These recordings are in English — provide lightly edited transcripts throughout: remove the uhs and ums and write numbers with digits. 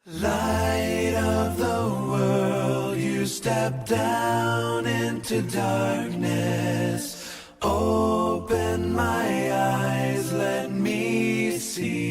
Light of the world, you step down into darkness. Open my eyes, let me see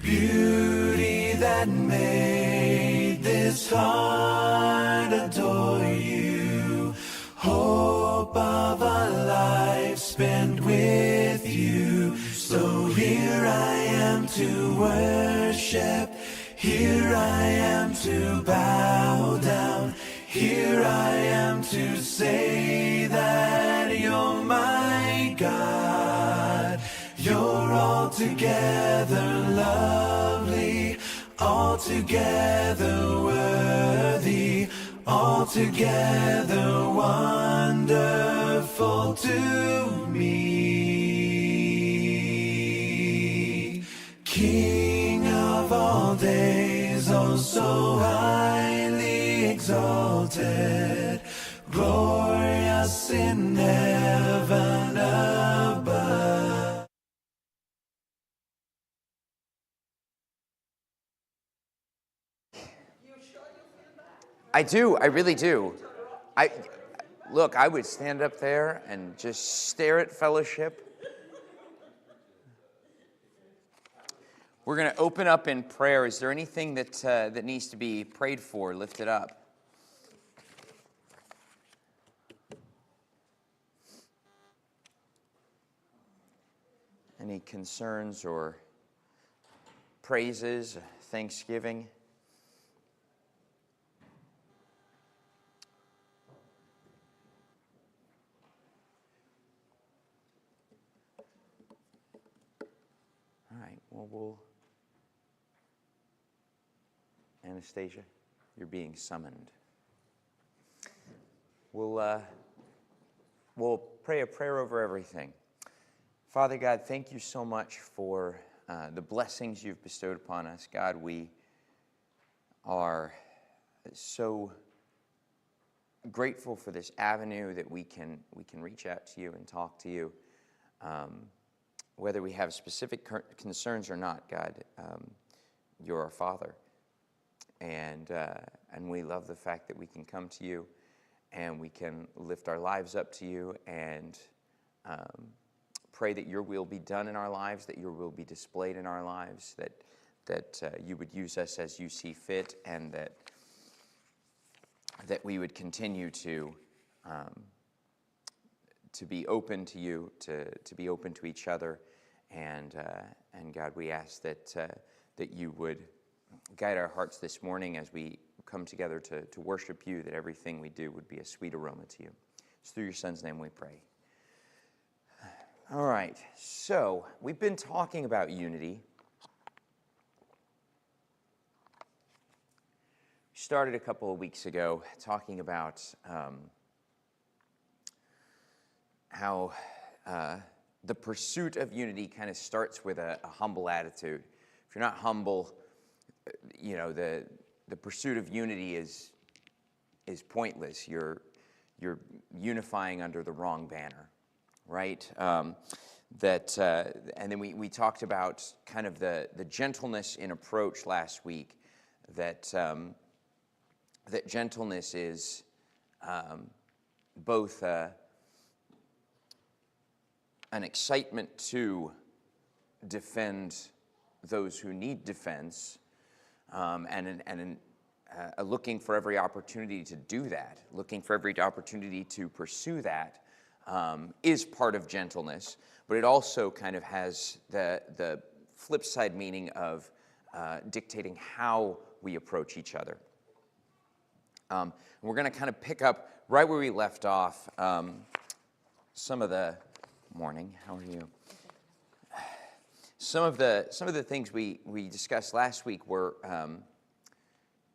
beauty that made this heart adore you. Hope of a life spent with you. So here I am to worship, here I am to bow down, here I am to say that you're my God. You're altogether lovely, altogether worthy, altogether wonderful to me. King of all days, oh so highly exalted, glorious in heaven above. I do, I really do. Look, I would stand up there and just stare at fellowship. We're going to open up in prayer. Is there anything that needs to be prayed for, lifted up? Any concerns or praises, thanksgiving? All right, well, Anastasia, you're being summoned. We'll pray a prayer over everything. Father God, thank you so much for the blessings you've bestowed upon us. God, we are so grateful for this avenue that we can reach out to you and talk to you. Whether we have specific concerns or not, God, you're our Father. And we love the fact that we can come to you and we can lift our lives up to you and pray that your will be done in our lives, that your will be displayed in our lives, that you would use us as you see fit, and that we would continue to be open to you, to be open to each other, and God, we ask that you would guide our hearts this morning as we come together to worship you, that everything we do would be a sweet aroma to you. It's through your Son's name we pray. All right, so we've been talking about unity. We started a couple of weeks ago talking about how the pursuit of unity kind of starts with a humble attitude. If you're not humble, you know, the pursuit of unity is pointless. You're unifying under the wrong banner, right? And then we talked about kind of the gentleness in approach last week. That gentleness is both an excitement to defend those who need defense, and looking for every opportunity to do that, looking for every opportunity to pursue that, is part of gentleness. But it also kind of has the flip side meaning of dictating how we approach each other. We're going to kind of pick up right where we left off. Some of the morning. How are you? Some of the things we discussed last week were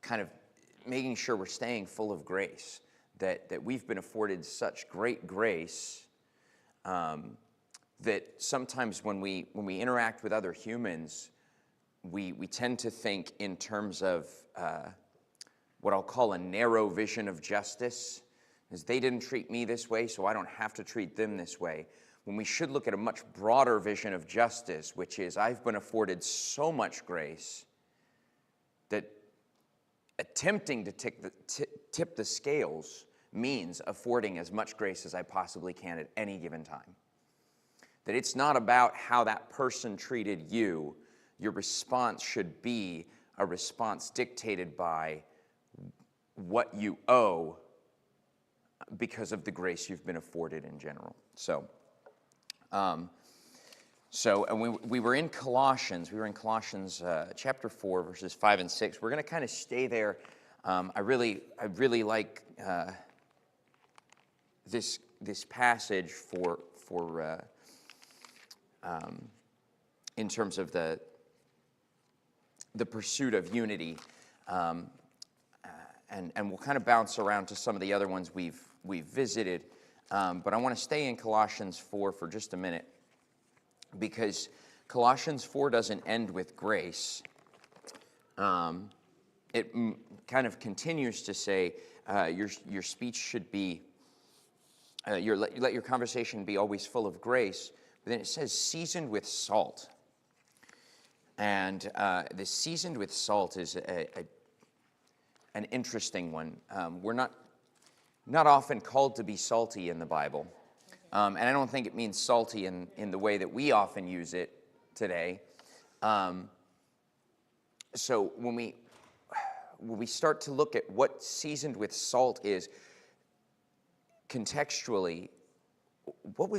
kind of making sure we're staying full of grace, that we've been afforded such great grace that sometimes when we interact with other humans, we tend to think in terms of what I'll call a narrow vision of justice, is they didn't treat me this way, so I don't have to treat them this way. when we should look at a much broader vision of justice, which is I've been afforded so much grace that attempting to tip the scales means affording as much grace as I possibly can at any given time. That it's not about how that person treated you. Your response should be a response dictated by what you owe because of the grace you've been afforded in general. And we were in Colossians. We were in Colossians chapter 4, verses 5 and 6. We're going to kind of stay there. I really like this passage for in terms of the pursuit of unity, and we'll kind of bounce around to some of the other ones we've visited, but I want to stay in Colossians 4 for just a minute, because Colossians 4 doesn't end with grace. It kind of continues to say your speech should be, let your conversation be always full of grace, but then it says seasoned with salt. And the seasoned with salt is an interesting one. We're not often called to be salty in the Bible. And I don't think it means salty in the way that we often use it today. So when we start to look at what seasoned with salt is, contextually, what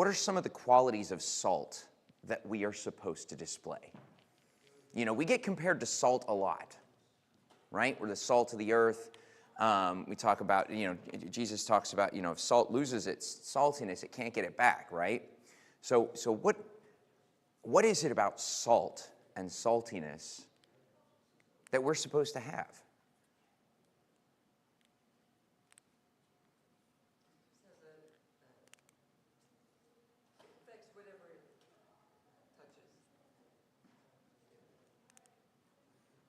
are some of the qualities of salt that we are supposed to display? You know, we get compared to salt a lot, right? We're the salt of the earth. We talk about, Jesus talks about, if salt loses its saltiness, it can't get it back, right? So what is it about salt and saltiness that we're supposed to have?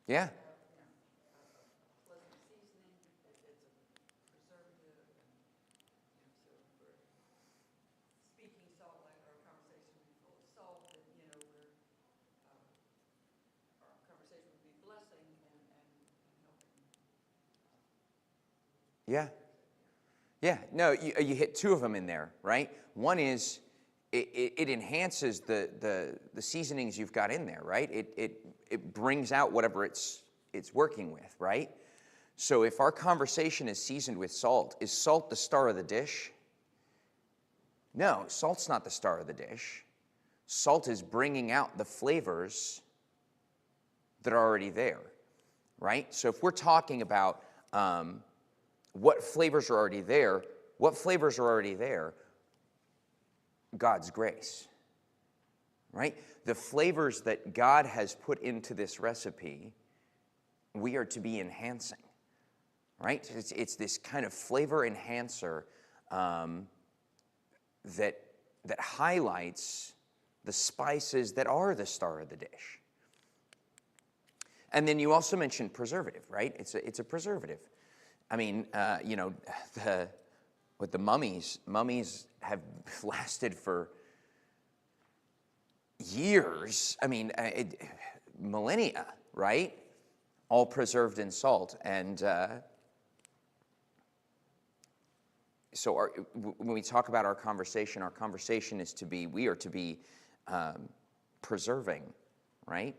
Yeah. Yeah. Yeah. No, you hit two of them in there, right? One is it enhances the seasonings you've got in there, right? It brings out whatever it's working with, right? So if our conversation is seasoned with salt, is salt the star of the dish? No, salt's not the star of the dish. Salt is bringing out the flavors that are already there, right? So if we're talking about what flavors are already there, God's grace, right? The flavors that God has put into this recipe, we are to be enhancing, right? It's this kind of flavor enhancer that highlights the spices that are the star of the dish. And then you also mentioned preservative, right? It's a preservative. I mean, with the mummies have lasted for years. I mean, millennia, right? All preserved in salt. And so when we talk about our conversation is we are to be preserving, right?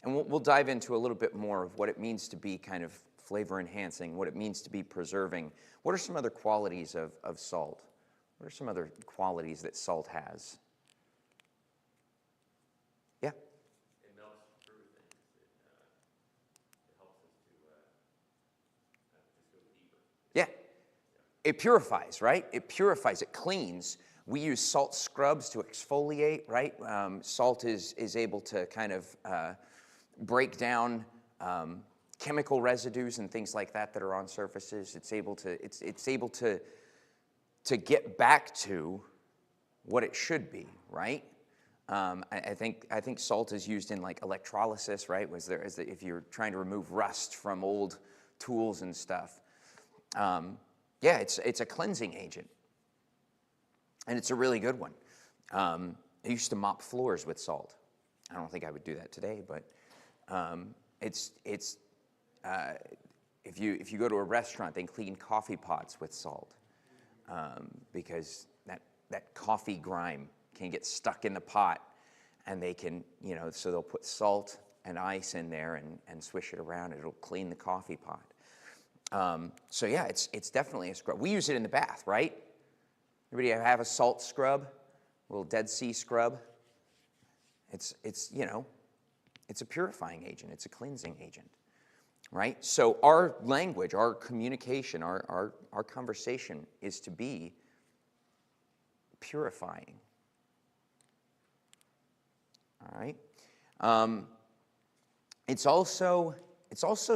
And we'll dive into a little bit more of what it means to be kind of flavor enhancing, what it means to be preserving. What are some other qualities of salt? What are some other qualities that salt has? Yeah? It melts through things. It helps us to go deeper. Yeah. It purifies, right? It purifies, it cleans. We use salt scrubs to exfoliate, right? Salt is able to kind of break down chemical residues and things like that are on surfaces. It's able to get back to what it should be, right? I think salt is used in like electrolysis, right? If you're trying to remove rust from old tools and stuff. Yeah, it's a cleansing agent, and it's a really good one. I used to mop floors with salt. I don't think I would do that today, but it's if you go to a restaurant, they clean coffee pots with salt because that coffee grime can get stuck in the pot, and they can, so they'll put salt and ice in there and swish it around. It'll clean the coffee pot. So yeah, it's definitely a scrub. We use it in the bath, right? Everybody have a salt scrub, a little Dead Sea scrub? It's a purifying agent. It's a cleansing agent, right? So our language, our communication, our conversation is to be purifying. All right. It's also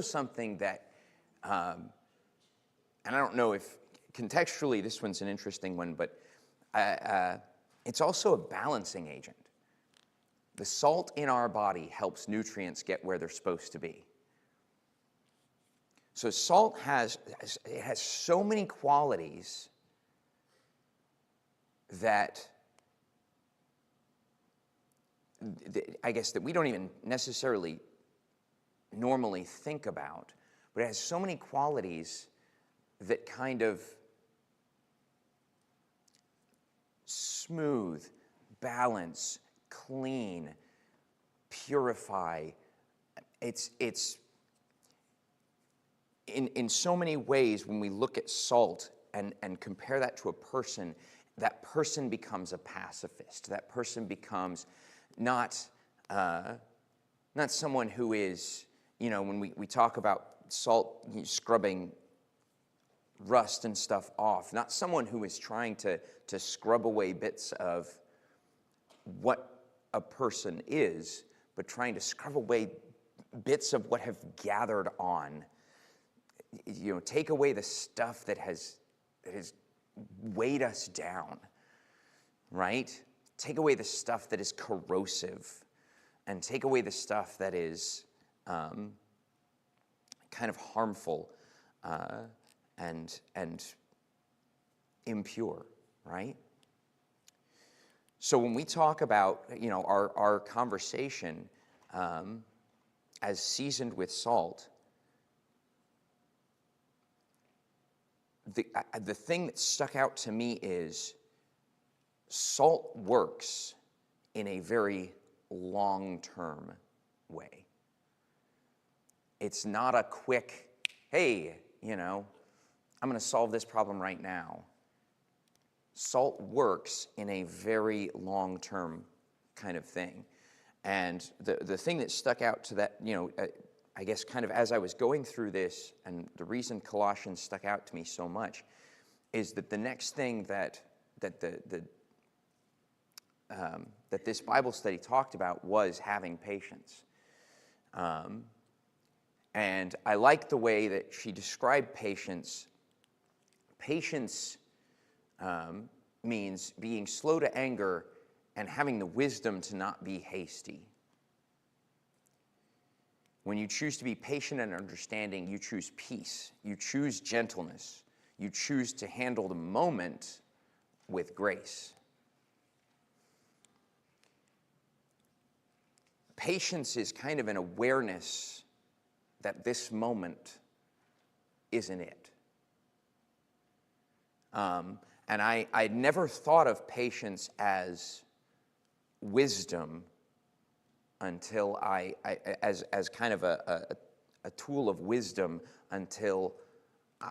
something that, and I don't know if contextually this one's an interesting one, but it's also a balancing agent. The salt in our body helps nutrients get where they're supposed to be. So salt has so many qualities that I guess that we don't even necessarily normally think about, but it has so many qualities that kind of smooth, balance, clean, purify. It's in so many ways when we look at salt and compare that to a person, that person becomes a pacifist. That person becomes not someone who is, when we talk about salt scrubbing rust and stuff off, not someone who is trying to scrub away bits of what a person is, but trying to scrub away bits of what have gathered on. Take away the stuff that has weighed us down, right? Take away the stuff that is corrosive, and take away the stuff that is kind of harmful and impure, right? So when we talk about our conversation as seasoned with salt, the thing that stuck out to me is salt works in a very long-term way. It's not a quick, hey, I'm going to solve this problem right now. Salt works in a very long-term kind of thing. And the thing that stuck out to that, I guess kind of as I was going through this, and the reason Colossians stuck out to me so much, is that the next thing that this Bible study talked about was having patience. And I like the way that she described patience. Patience means being slow to anger and having the wisdom to not be hasty. When you choose to be patient and understanding, you choose peace. You choose gentleness. You choose to handle the moment with grace. Patience is kind of an awareness that this moment isn't it. And I never thought of patience as wisdom until as kind of a tool of wisdom until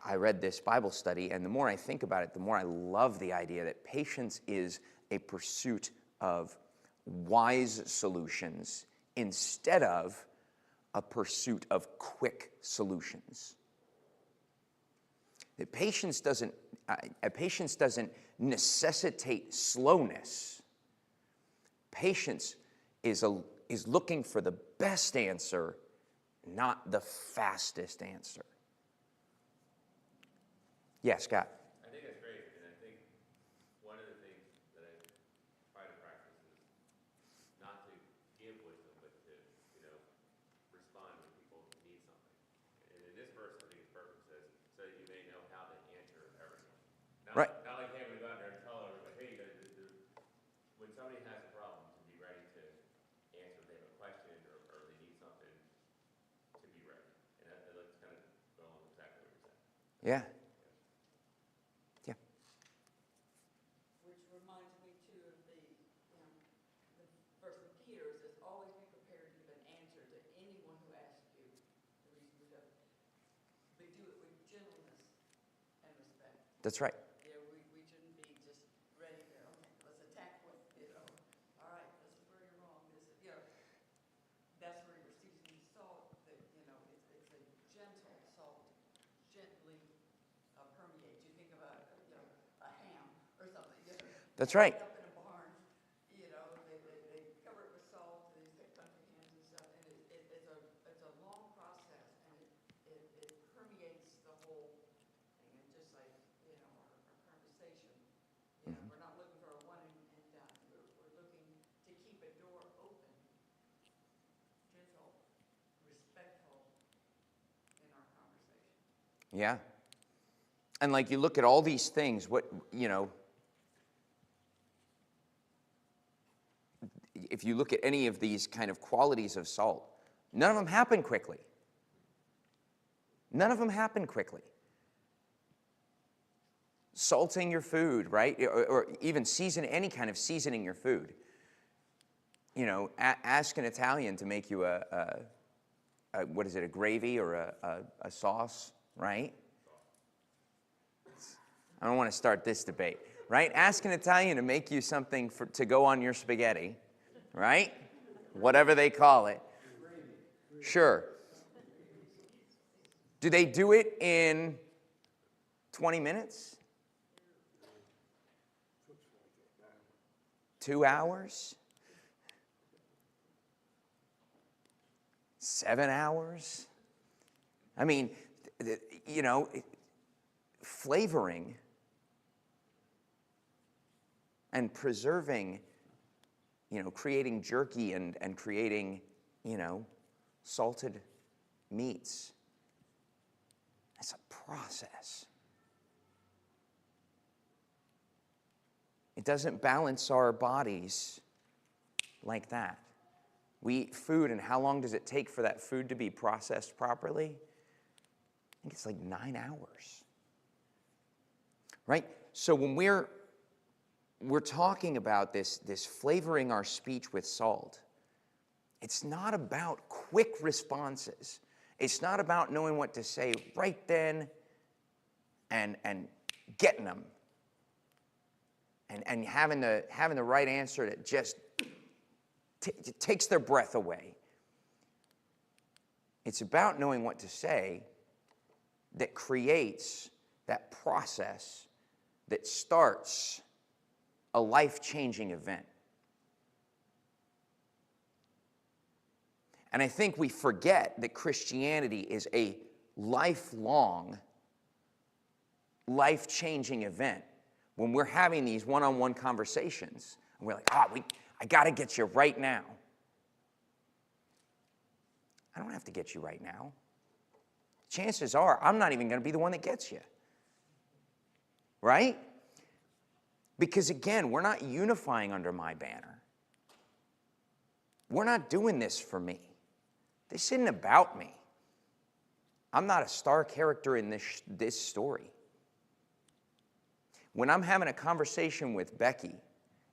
I read this Bible study. And the more I think about it, the more I love the idea that patience is a pursuit of wise solutions instead of a pursuit of quick solutions. That patience doesn't necessitate slowness. Patience is looking for the best answer, not the fastest answer. Yeah, Scott. I think that's great, and I think one of the things that I try to practice is not to give wisdom, but to, respond when people need something. And in this verse, I think it's perfect. It says, so that you may know how to answer everyone. Yeah. Yeah. Which reminds me too of the verse in Peter says, always be prepared to give an answer to anyone who asks you the reason we do it. But do it with gentleness and respect. That's right. Yeah, we shouldn't be just ready to, okay, let's attack with, all right, this is where you're wrong. This is, that's where you're seasoning salt, that, it's a gentle salt, gently permeates. You think about, a ham or something, That's right. up in a barn, they cover it with salt, these country hams and stuff, and it's a long process, and it permeates the whole thing, and just like, our conversation, we're not looking for a one and done, we're looking to keep a door open, gentle, respectful in our conversation. Yeah. And like you look at all these things, if you look at any of these kind of qualities of salt, none of them happen quickly. None of them happen quickly. Salting your food, right? Or even any kind of seasoning your food. Ask an Italian to make you a gravy or a sauce, right? I don't want to start this debate, right? Ask an Italian to make you something to go on your spaghetti, right? Whatever they call it. Sure. Do they do it in 20 minutes? 2 hours? 7 hours? I mean, flavoring and preserving, creating jerky and creating, salted meats. That's a process. It doesn't balance our bodies like that. We eat food, and how long does it take for that food to be processed properly? I think it's like 9 hours. Right? So when we're talking about this flavoring our speech with salt, it's not about quick responses. It's not about knowing what to say right then and getting them and having the right answer that just takes their breath away. It's about knowing what to say that creates that process that starts a life-changing event. And I think we forget that Christianity is a lifelong, life-changing event when we're having these one-on-one conversations. And we're like, I got to get you right now. I don't have to get you right now. Chances are I'm not even going to be the one that gets you. Right? Because again, we're not unifying under my banner. We're not doing this for me. This isn't about me. I'm not a star character in this story. When I'm having a conversation with Becky,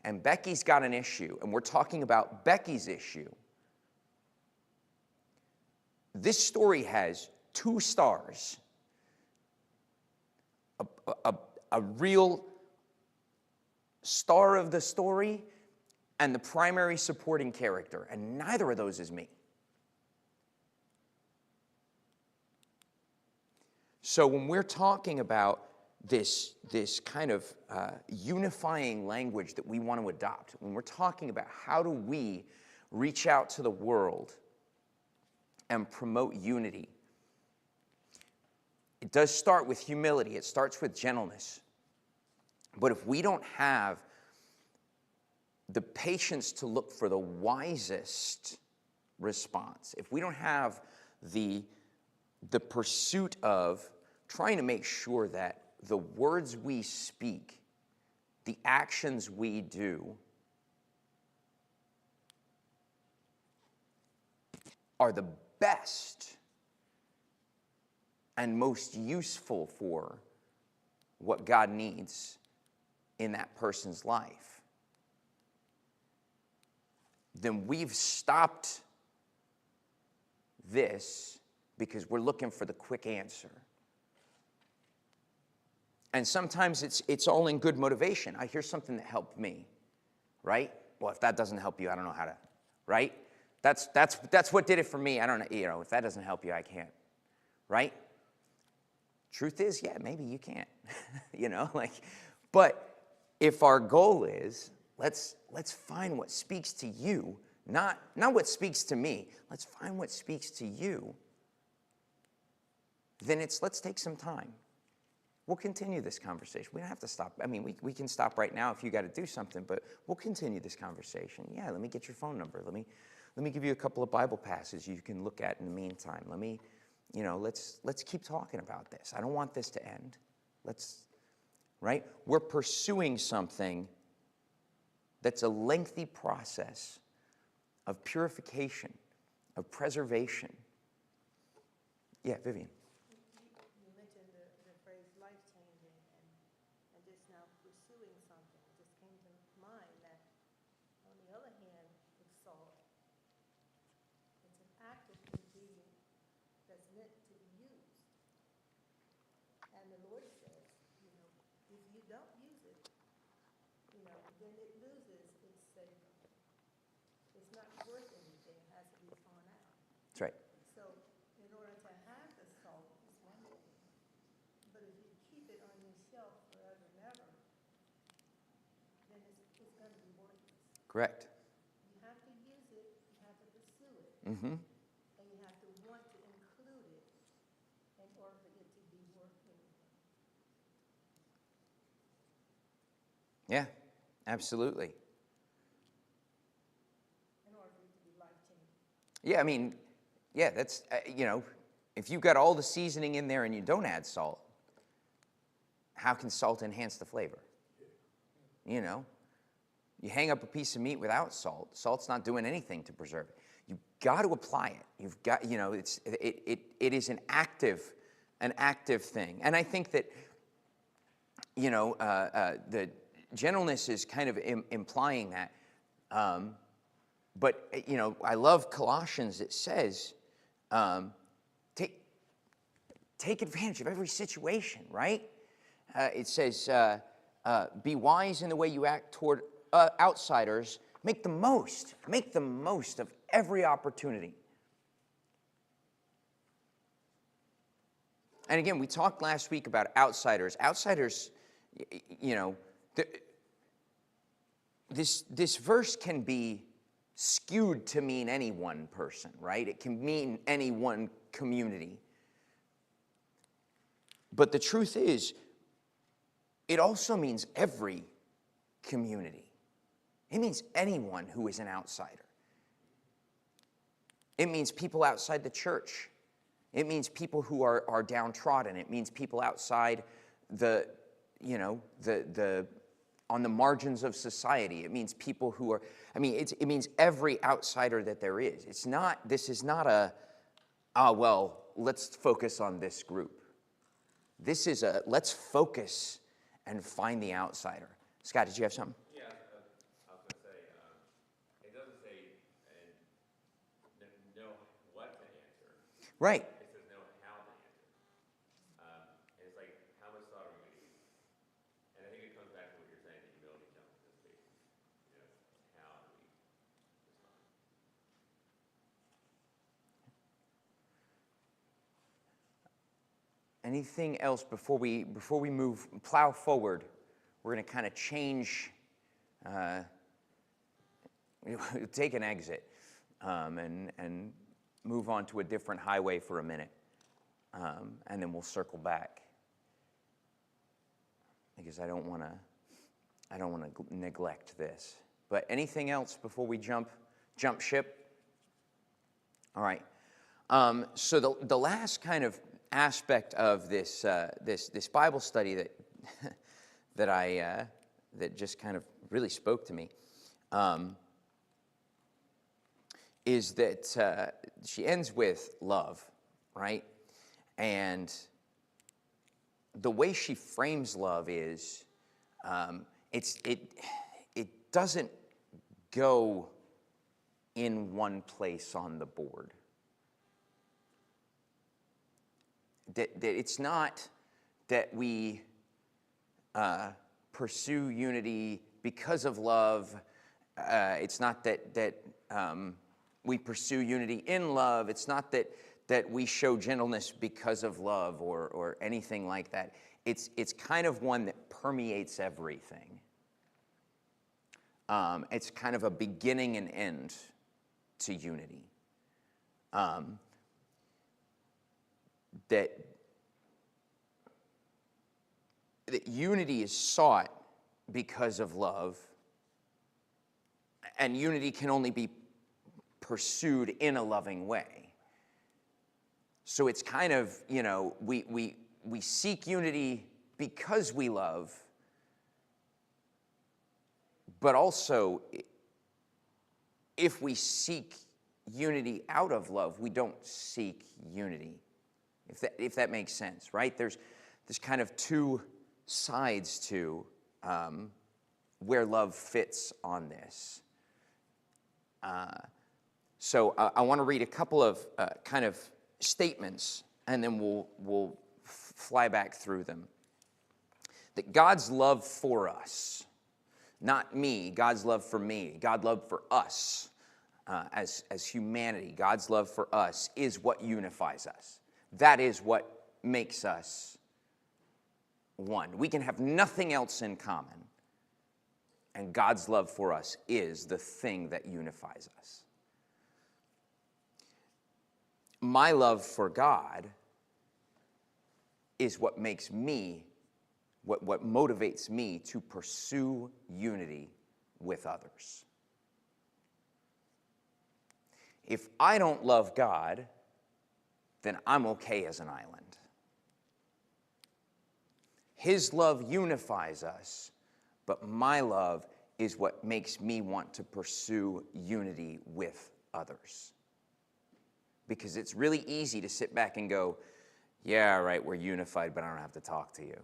and Becky's got an issue, and we're talking about Becky's issue, this story has 2 stars. A real star of the story and the primary supporting character, and neither of those is me. So when we're talking about this kind of unifying language that we want to adopt, when we're talking about how do we reach out to the world and promote unity, it does start with humility. It starts with gentleness. But if we don't have the patience to look for the wisest response, if we don't have the pursuit of trying to make sure that the words we speak, the actions we do, are the best and most useful for what God needs in that person's life, then we've stopped this because we're looking for the quick answer. And sometimes it's all in good motivation. I hear something that helped me, right? Well, if that doesn't help you, I don't know how to, right? That's what did it for me. I don't know, if that doesn't help you, I can't, right? Truth is, yeah, maybe you can't, but if our goal is, let's find what speaks to you, not what speaks to me. Let's find what speaks to you. Then let's take some time. We'll continue this conversation. We don't have to stop. I mean, we can stop right now if you got to do something, but we'll continue this conversation. Yeah, let me get your phone number. Let me give you a couple of Bible passages you can look at in the meantime. Let's keep talking about this. I don't want this to end. Right? We're pursuing something that's a lengthy process of purification, of preservation. Yeah, Vivian. You mentioned the phrase life-changing and just now pursuing something. It just came to mind that on the other hand, with salt, it's an active ingredient that's meant to be used. And the Lord says, if you don't use it, then it loses its savor. It's not worth anything. It has to be thrown out. That's right. So in order to have the salt is one thing, but if you keep it on your shelf forever and ever, then it's going to be worthless. Correct. You have to use it, you have to pursue it, Mm-hmm. and you have to want to include it in order for it to be worth anything. Yeah, absolutely. In order for it to be life-changing. Yeah, I mean, yeah, that's, if you've got all the seasoning in there and you don't add salt, how can salt enhance the flavor? You hang up a piece of meat without salt. Salt's not doing anything to preserve it. You've got to apply it. You've got, it is an active thing. And I think that, the gentleness is kind of implying that. But, I love Colossians. It says, take advantage of every situation, right? It says, be wise in the way you act toward outsiders. Make the most of every opportunity. And again, we talked last week about outsiders. Outsiders, this verse can be skewed to mean any one person, right? It can mean any one community. But the truth is, it also means every community. It means anyone who is an outsider. It means people outside the church. It means people who are downtrodden. It means people outside on the margins of society. It means people who are, it means every outsider that there is. This is not let's focus on this group. This is let's focus and find the outsider. Scott, did you have something? Yeah, I was going to say, it doesn't say know what to answer. Right. It says know how to answer. And it's like, how much thought are we going to use? And I think it comes back to what you're saying, the humility comes into space. How do we respond? Anything else before we plow forward? We're going to kind of change, take an exit, and move on to a different highway for a minute, and then we'll circle back, because I don't want to neglect this. But anything else before we jump ship? All right. So the last kind of aspect of this Bible study that just kind of really spoke to me is that she ends with love, right? And the way she frames love is, it doesn't go in one place on the board. That it's not that we pursue unity because of love. It's not that we pursue unity in love. It's not that we show gentleness because of love or anything like that. It's kind of one that permeates everything. It's kind of a beginning and end to unity. That unity is sought because of love, and unity can only be pursued in a loving way. So it's kind of, we seek unity because we love, but also if we seek unity out of love, we don't seek unity. If that makes sense, right? There's kind of two sides to where love fits on this. So I want to read a couple of kind of statements, and then we'll fly back through them. That God's love for us, not me, God's love for me, God's love for us as humanity, God's love for us is what unifies us. That is what makes us one. We can have nothing else in common, and God's love for us is the thing that unifies us. My love for God is what makes me, what motivates me to pursue unity with others. If I don't love God, then I'm okay as an island. His love unifies us, but my love is what makes me want to pursue unity with others. Because it's really easy to sit back and go, yeah, right, we're unified, but I don't have to talk to you.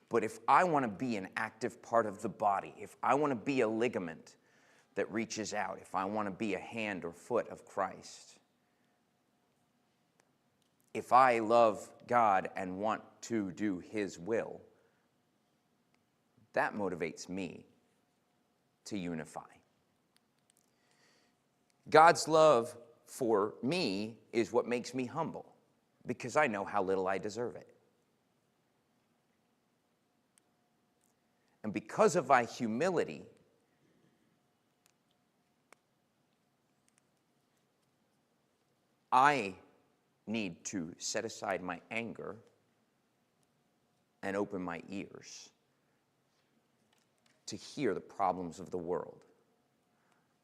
But if I want to be an active part of the body, if I want to be a ligament that reaches out, if I want to be a hand or foot of Christ, if I love God and want to do His will, that motivates me to unify. God's love for me is what makes me humble, because I know how little I deserve it. And because of my humility, I need to set aside my anger and open my ears to hear the problems of the world.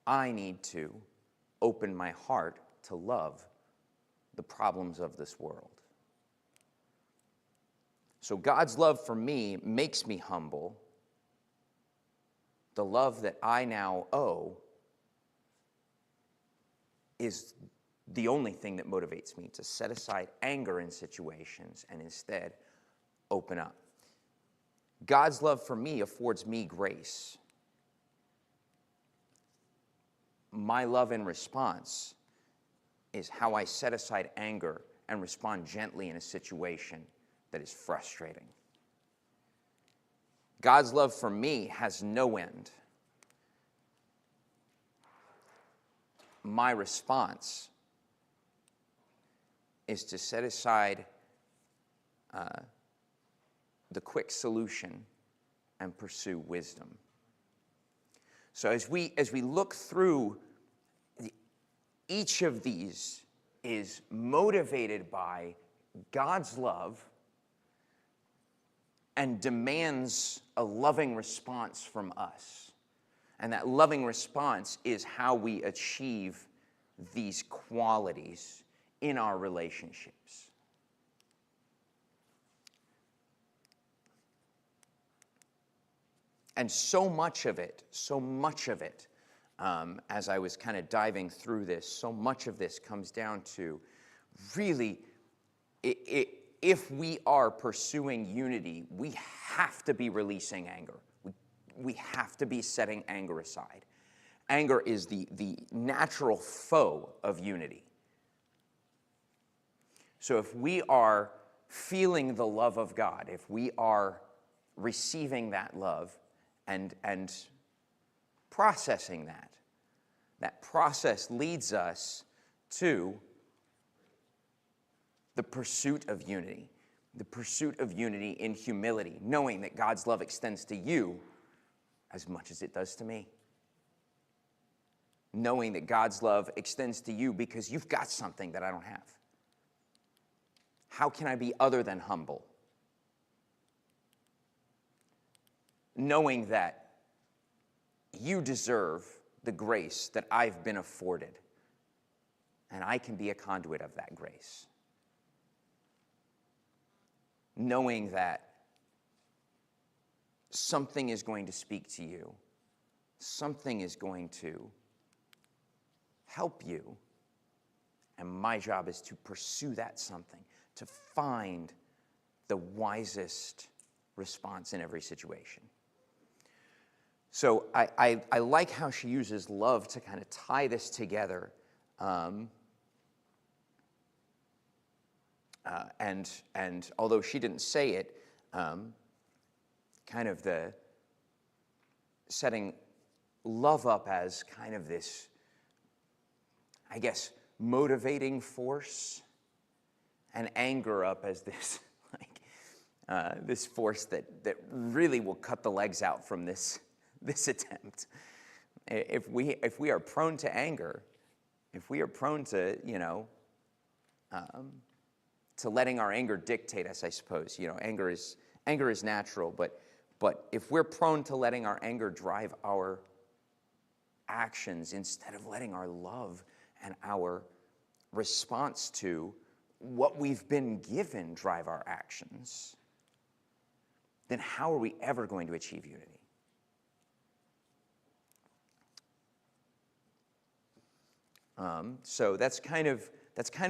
I need to open my heart to love the problems of this world. So God's love for me makes me humble. The love that I now owe is the only thing that motivates me to set aside anger in situations and instead open up. God's love for me affords me grace. My love in response is how I set aside anger and respond gently in a situation that is frustrating. God's love for me has no end. My response is to set aside the quick solution and pursue wisdom. So as we look through, each of these is motivated by God's love and demands a loving response from us. And that loving response is how we achieve these qualities in our relationships. And so much of it as I was kind of diving through this, so much of this comes down to really, if we are pursuing unity, we have to be releasing anger. We have to be setting anger aside. Anger is the natural foe of unity. So if we are feeling the love of God, if we are receiving that love and processing that process leads us to the pursuit of unity. The pursuit of unity in humility, knowing that God's love extends to you as much as it does to me. Knowing that God's love extends to you because you've got something that I don't have. How can I be other than humble? Knowing that you deserve the grace that I've been afforded, and I can be a conduit of that grace. Knowing that something is going to speak to you, something is going to help you, and my job is to pursue that something, to find the wisest response in every situation. So I like how she uses love to kind of tie this together. And although she didn't say it, kind of the setting love up as kind of this, I guess, motivating force, and anger up as this, this force that really will cut the legs out from this attempt. If we are prone to anger, if we are prone to, to letting our anger dictate us, I suppose. Anger is natural, but if we're prone to letting our anger drive our actions instead of letting our love and our response to what we've been given drive our actions, then how are we ever going to achieve unity? So that's kind of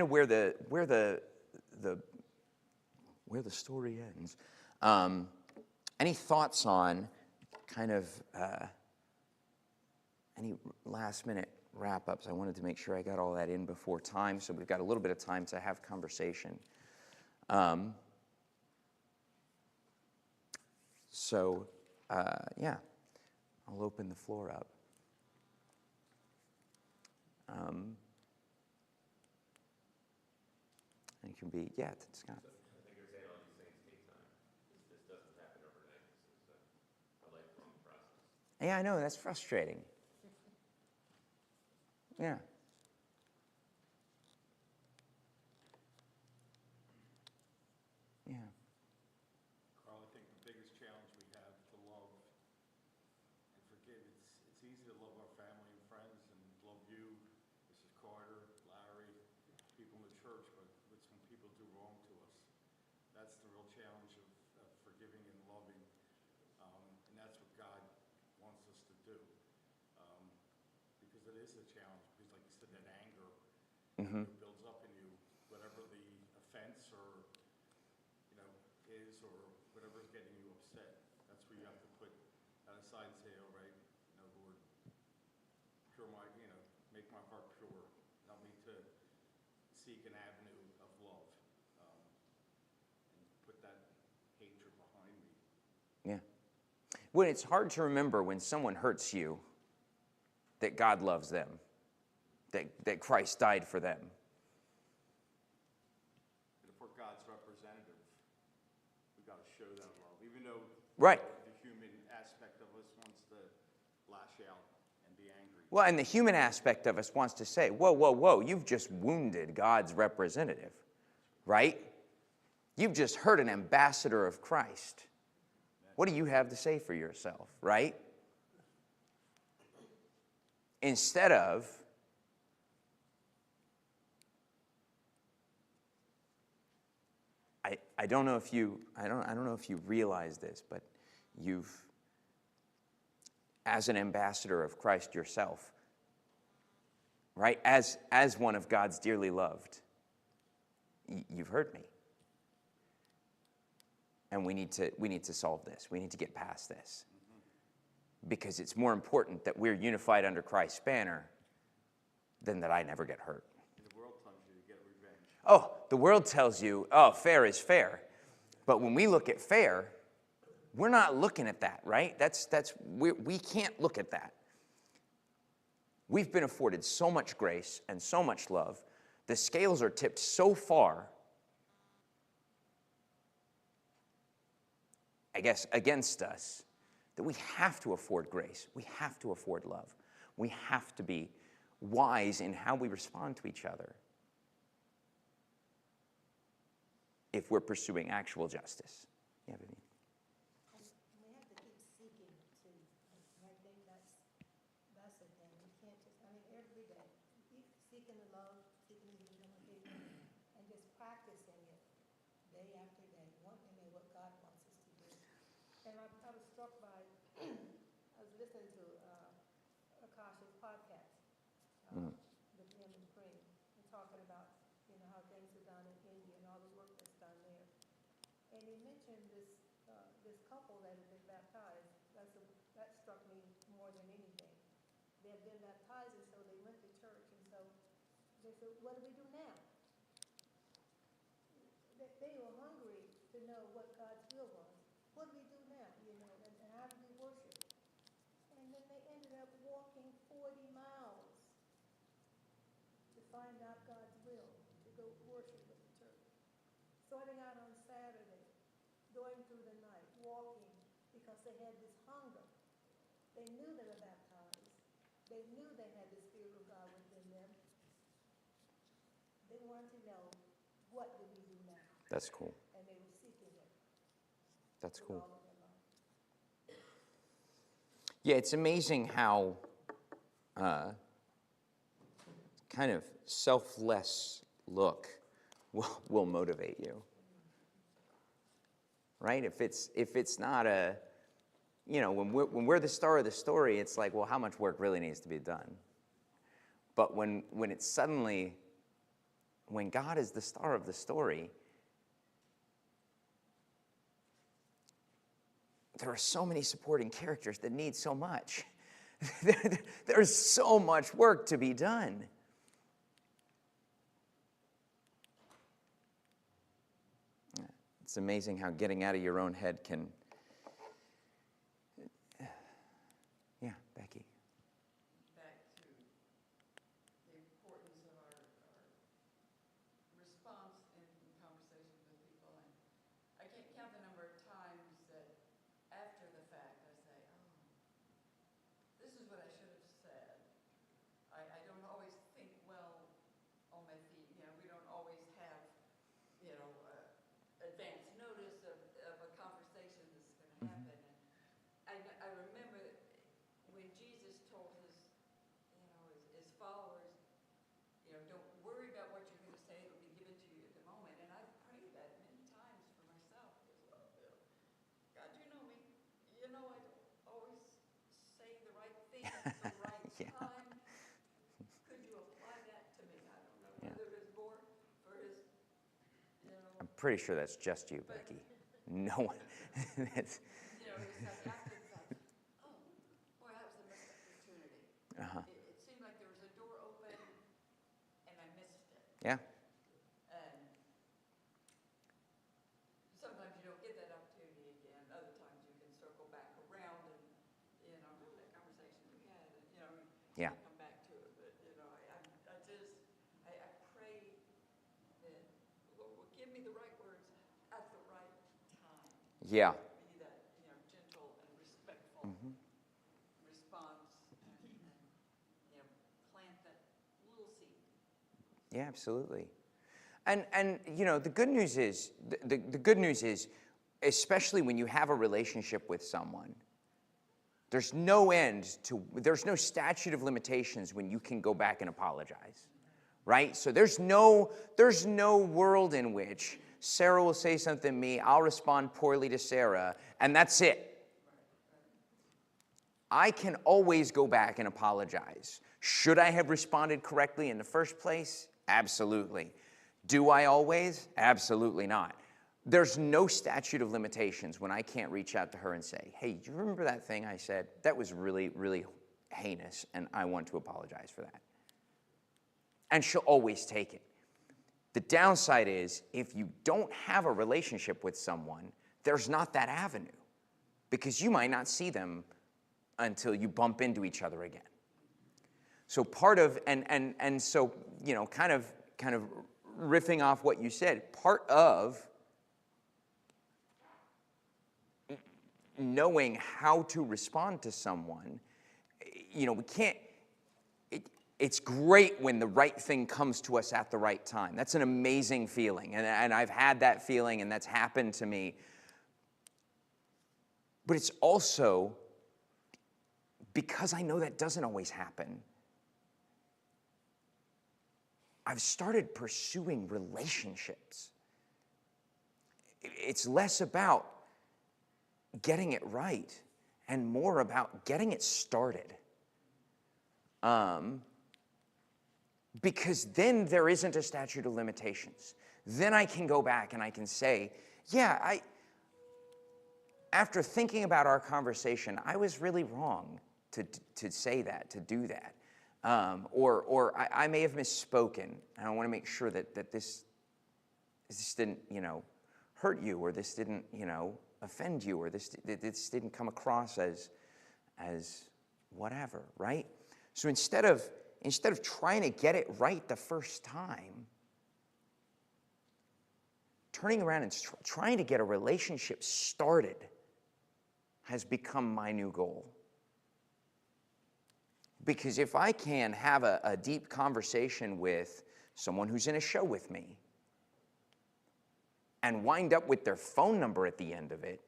where the story ends. Any thoughts on kind of any last minute wrap-ups? I wanted to make sure I got all that in before time, so we've got a little bit of time to have conversation. Yeah, I'll open the floor up. And it can be, Scott. I think you're saying all these things take time. This doesn't happen overnight. This is a lifelong process. Yeah, I know, that's frustrating. Yeah. Yeah. Carl, I think the biggest challenge we have to love and forgive, it's easy to love our family and friends and love you, Mrs. Carter, Larry, people in the church, but it's when people do wrong to us. That's the real challenge of forgiving and loving, and that's what God wants us to do. Because it is a challenge, because like you said, that anger builds up in you, whatever the offense or is, or whatever's getting you upset. That's where you have to put that aside and say, all right, Lord, pure my, make my heart pure. Help me to seek an avenue of love, and put that hatred behind me. Yeah. When it's hard to remember when someone hurts you that God loves them, that Christ died for them. And if we're God's representative, we've got to show them love, even though Right. the human aspect of us wants to lash out and be angry. Well, and the human aspect of us wants to say, whoa, you've just wounded God's representative, right? You've just hurt an ambassador of Christ. What do you have to say for yourself, right? Instead of, I don't know if you realize this, but you've, as an ambassador of Christ yourself, right? As one of God's dearly loved, you've hurt me. And we need to solve this. We need to get past this. Because it's more important that we're unified under Christ's banner than that I never get hurt. The world tells you to get revenge. Oh, the world tells you, oh, fair is fair. But when we look at fair, we're not looking at that, right? We can't look at that. We've been afforded so much grace and so much love. The scales are tipped so far, I guess, against us, that we have to afford grace. We have to afford love. We have to be wise in how we respond to each other if we're pursuing actual justice. Yeah, Vivian. We have to keep seeking too. I think that's the thing. We can't just, every day, keep seeking the love, seeking the unity among people, and just practicing it day after day, wanting to what God wants us to do. And I was struck by, I was listening to Akash's podcast with him and Cream, and talking about, how things are done in India and all the work that's done there. And he mentioned this couple that had been baptized. That struck me more than anything. They had been baptized, and so they went to church, and so they said, what do we do now? They were hungry to know what God's will was. What do we do now, and how do we worship? And then they ended up walking 40 miles to find out God's will, to go worship at the church. Starting out on Saturday, going through the night, walking, because they had this hunger. They knew they were baptized. They knew they had the Spirit of God within them. They wanted to know, what do we do now? That's cool. And they were seeking it. That's with cool. all of their life. Yeah, it's amazing how kind of selfless look will motivate you, right? If it's not when we're the star of the story, it's like, well, how much work really needs to be done? But when it's suddenly, when God is the star of the story, there are so many supporting characters that need so much. There's so much work to be done. It's amazing how getting out of your own head can... Yeah, Becky. Back to the importance of our response in conversations with people. And I can't count the number of times that after the fact I say, oh, this is what I should have said. I don't always think well on my feet. We don't always have, advance notice of a conversation that's going to happen. And I remember when Jesus told his followers, don't worry about what you're going to say. It'll be given to you at the moment. And I've prayed that many times for myself. God, you know me. I don't always say the right thing at the right Yeah. time. Could you apply that to me? I don't know whether it was more for his, I'm pretty sure that's just you, Becky. No one. That's, it's like after the fact, oh, boy, that was a missed opportunity. It seemed like there was a door open and I missed it. yeah. And sometimes you don't get that opportunity again. Other times you can circle back around and, remember that conversation we had, and, Yeah. come back to it. But, I pray that Lord will give me the right words at the right time. Yeah. Be that, gentle and respectful response and plant that little seed. Yeah, absolutely. And the good news is, the good news is, especially when you have a relationship with someone, there's no statute of limitations when you can go back and apologize, right? So there's no world in which Sarah will say something to me, I'll respond poorly to Sarah, and that's it. I can always go back and apologize. Should I have responded correctly in the first place? Absolutely. Do I always? Absolutely not. There's no statute of limitations when I can't reach out to her and say, hey, do you remember that thing I said? That was really, really heinous, and I want to apologize for that. And she'll always take it. The downside is, if you don't have a relationship with someone, there's not that avenue, because you might not see them until you bump into each other again. So part of, and so, you know, kind of riffing off what you said, part of knowing how to respond to someone, you know, we can't, it's great when the right thing comes to us at the right time. That's an amazing feeling, and I've had that feeling, and that's happened to me. But it's also, because I know that doesn't always happen, I've started pursuing relationships. It's less about getting it right and more about getting it started. Because then there isn't a statute of limitations. Then I can go back and I can say, yeah, after thinking about our conversation, I was really wrong to say that, to do that. Or I may have misspoken, and I want to make sure that this didn't, you know, hurt you, or this didn't, you know, offend you, or this didn't come across as whatever, right? So instead of trying to get it right the first time, turning around and trying to get a relationship started has become my new goal. Because if I can have a deep conversation with someone who's in a show with me and wind up with their phone number at the end of it,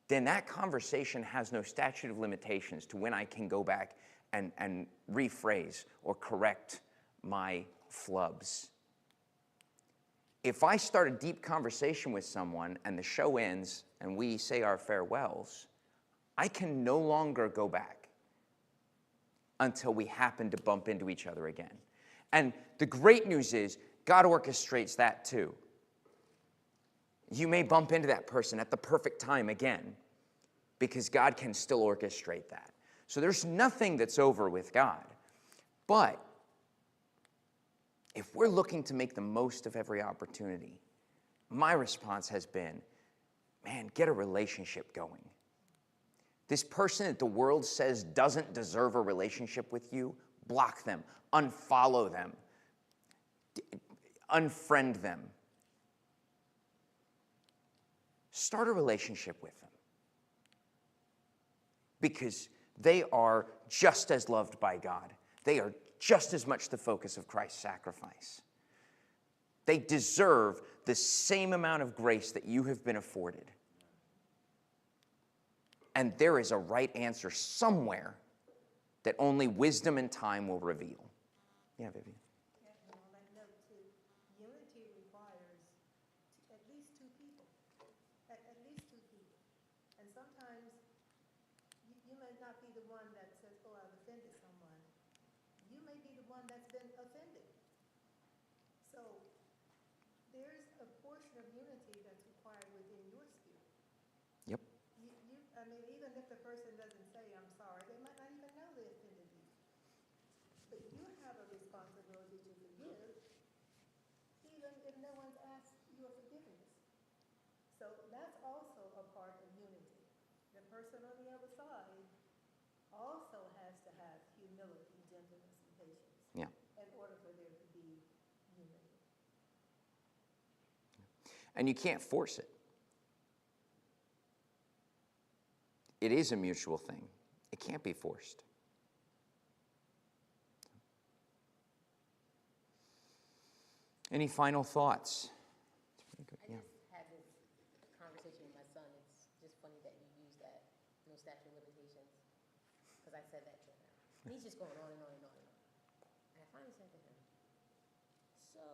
then that conversation has no statute of limitations to when I can go back and rephrase or correct my flubs. If I start a deep conversation with someone and the show ends and we say our farewells, I can no longer go back until we happen to bump into each other again. And the great news is, God orchestrates that too. You may bump into that person at the perfect time again, because God can still orchestrate that. So there's nothing that's over with God. But if we're looking to make the most of every opportunity, my response has been, man, get a relationship going. This person that the world says doesn't deserve a relationship with you, block them, unfollow them, unfriend them. Start a relationship with them, because they are just as loved by God. They are just as much the focus of Christ's sacrifice. They deserve the same amount of grace that you have been afforded. And there is a right answer somewhere that only wisdom and time will reveal. Yeah, Vivian. Yeah, and on that note too, unity requires at least two people. At least two people. And sometimes you may not be the one that says, oh, I've offended someone. You may be the one that's been offended. So there's a portion of unity that's required within your spirit. Yep. I mean, even if the person doesn't say, I'm sorry, they might not even know they offended you. But you have a responsibility to forgive, even if no one's asked your forgiveness. So that's also a part of unity. The person on the other side also has to have humility, gentleness, and patience. Yeah. In order for there to be unity. And you can't force it. It is a mutual thing. It can't be forced. Any final thoughts? I just had this conversation with my son. It's just funny that you use that, no statute of limitations, because I said that to him. And he's just going on and on and on and on. And I finally said to him, so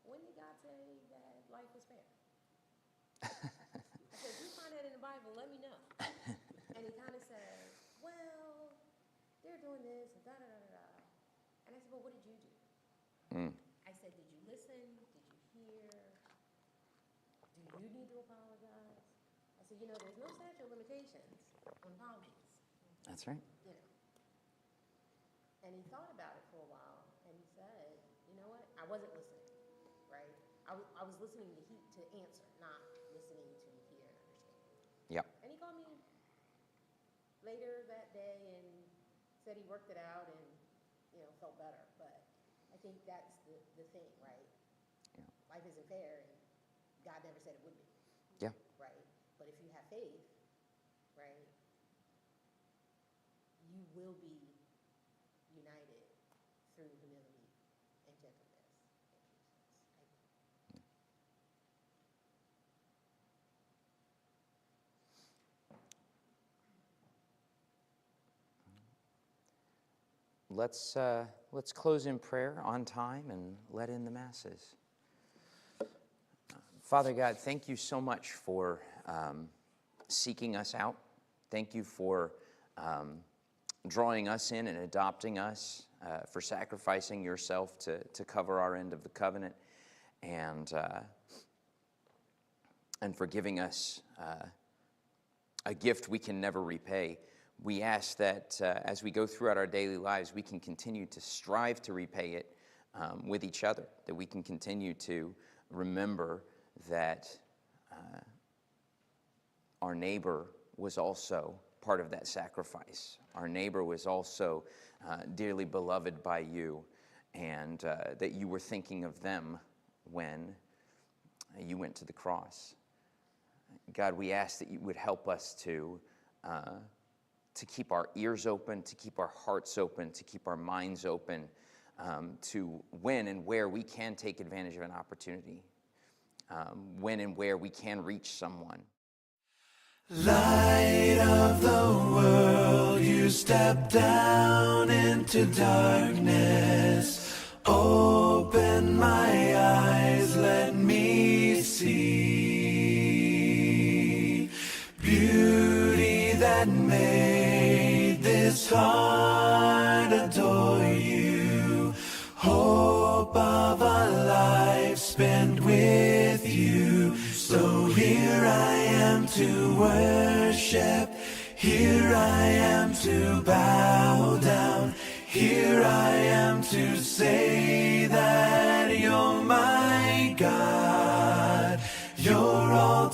when did God say that life is fair? I said, if you find that in the Bible, let me know. And And he kind of said, well, they're doing this, and da-da-da-da-da. And I said, well, what did you do? I said, did you listen? Did you hear? Do you need to apologize? I said, there's no statute of limitations on apologies, That's right. And he thought about it for a while, and he said, you know what? I wasn't listening, right? I was listening to answer, not listening to hear and understand. Yep. And he called me later that day and said he worked it out and, felt better. But I think that's the thing, right? Yeah. Life isn't fair, and God never said it would be. Yeah. Right? But if you have faith, right, you will be united through humility and gentleness and patience. Let's close in prayer on time and let in the masses. Father God, thank you so much for seeking us out. Thank you for drawing us in and adopting us, for sacrificing yourself to cover our end of the covenant, and for giving us a gift we can never repay. We ask that as we go throughout our daily lives, we can continue to strive to repay it with each other, that we can continue to remember that our neighbor was also part of that sacrifice. Our neighbor was also dearly beloved by you, and that you were thinking of them when you went to the cross. God, we ask that you would help us to keep our ears open, to keep our hearts open, to keep our minds open, to when and where we can take advantage of an opportunity, when and where we can reach someone. Light of the world, you step down into darkness. Open my eyes, let me see beauty that made this heart adore you. Hope of a life spent with you. So here I am to worship, here I am to bow down, here I am to say that